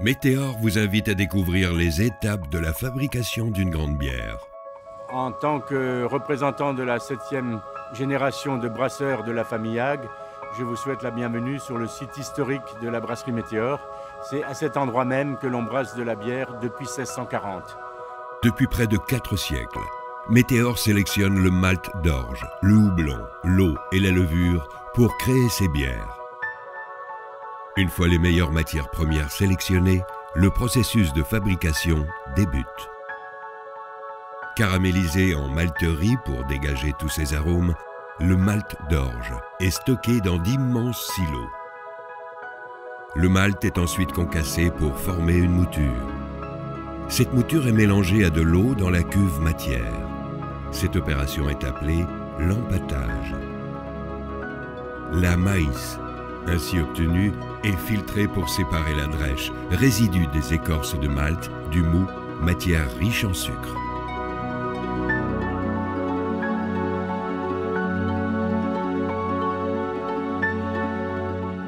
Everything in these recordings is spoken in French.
Météor vous invite à découvrir les étapes de la fabrication d'une grande bière. En tant que représentant de la 7e génération de brasseurs de la famille Hague, je vous souhaite la bienvenue sur le site historique de la brasserie Météor. C'est à cet endroit même que l'on brasse de la bière depuis 1640. Depuis près de 4 siècles, Météor sélectionne le malt d'orge, le houblon, l'eau et la levure pour créer ses bières. Une fois les meilleures matières premières sélectionnées, le processus de fabrication débute. Caramélisé en malterie pour dégager tous ses arômes, le malt d'orge est stocké dans d'immenses silos. Le malt est ensuite concassé pour former une mouture. Cette mouture est mélangée à de l'eau dans la cuve matière. Cette opération est appelée l'empâtage. La maïs, ainsi obtenue, est filtrée pour séparer la drèche, résidu des écorces de malt, du mou, matière riche en sucre.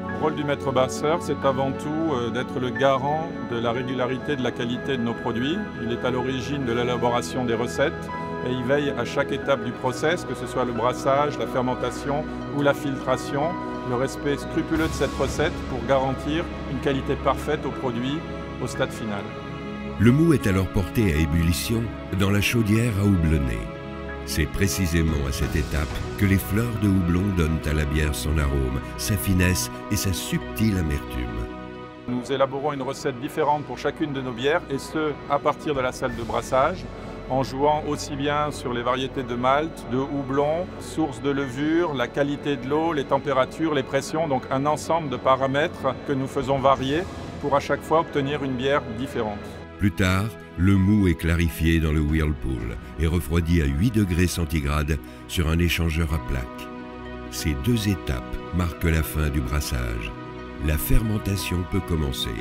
Le rôle du maître brasseur, c'est avant tout d'être le garant de la régularité de la qualité de nos produits. Il est à l'origine de l'élaboration des recettes et il veille à chaque étape du process, que ce soit le brassage, la fermentation ou la filtration, le respect scrupuleux de cette recette pour garantir une qualité parfaite au produit au stade final. Le mou est alors porté à ébullition dans la chaudière à houblonner. C'est précisément à cette étape que les fleurs de houblon donnent à la bière son arôme, sa finesse et sa subtile amertume. Nous élaborons une recette différente pour chacune de nos bières, et ce, à partir de la salle de brassage, en jouant aussi bien sur les variétés de malt, de houblon, source de levure, la qualité de l'eau, les températures, les pressions, donc un ensemble de paramètres que nous faisons varier pour à chaque fois obtenir une bière différente. Plus tard, le mou est clarifié dans le whirlpool et refroidi à 8 degrés centigrades sur un échangeur à plaques. Ces 2 étapes marquent la fin du brassage. La fermentation peut commencer.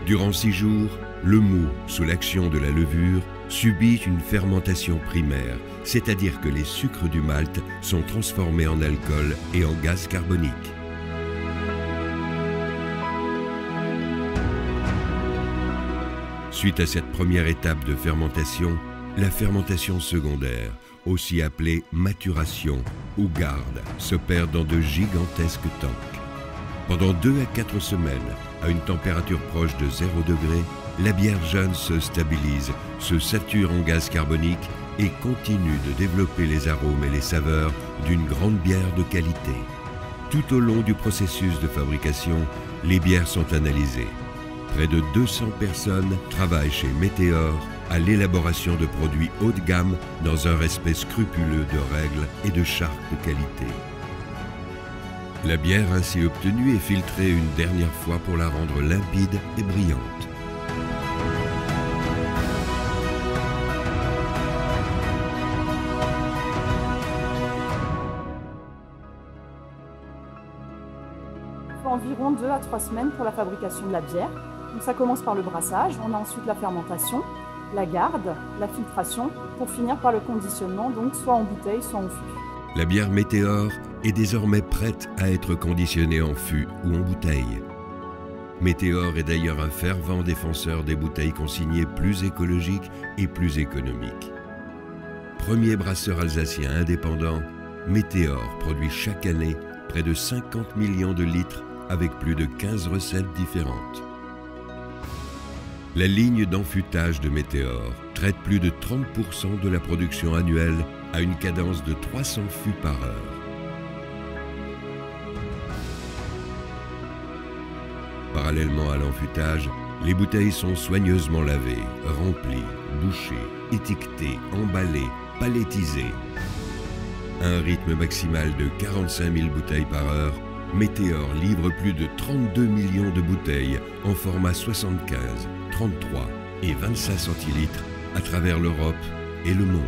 Durant 6 jours, le mou, sous l'action de la levure, subit une fermentation primaire, c'est-à-dire que les sucres du malt sont transformés en alcool et en gaz carbonique. Suite à cette première étape de fermentation, la fermentation secondaire, aussi appelée maturation ou garde, s'opère dans de gigantesques tanks. Pendant 2 à 4 semaines, à une température proche de 0 degré, la bière jeune se stabilise, se sature en gaz carbonique et continue de développer les arômes et les saveurs d'une grande bière de qualité. Tout au long du processus de fabrication, les bières sont analysées. Près de 200 personnes travaillent chez Météor à l'élaboration de produits haut de gamme dans un respect scrupuleux de règles et de chartes de qualité. La bière ainsi obtenue est filtrée une dernière fois pour la rendre limpide et brillante. Il faut environ 2 à 3 semaines pour la fabrication de la bière. Donc ça commence par le brassage, on a ensuite la fermentation, la garde, la filtration, pour finir par le conditionnement, donc soit en bouteille, soit en fût. La bière Météor est désormais prête à être conditionnée en fût ou en bouteille. Météor est d'ailleurs un fervent défenseur des bouteilles consignées plus écologiques et plus économiques. Premier brasseur alsacien indépendant, Météor produit chaque année près de 50 millions de litres avec plus de 15 recettes différentes. La ligne d'enfûtage de Météor traite plus de 30% de la production annuelle à une cadence de 300 fûts par heure. Parallèlement à l'enfûtage, les bouteilles sont soigneusement lavées, remplies, bouchées, étiquetées, emballées, palettisées. À un rythme maximal de 45 000 bouteilles par heure, Météor livre plus de 32 millions de bouteilles en format 75, 33 et 25 centilitres à travers l'Europe et le monde.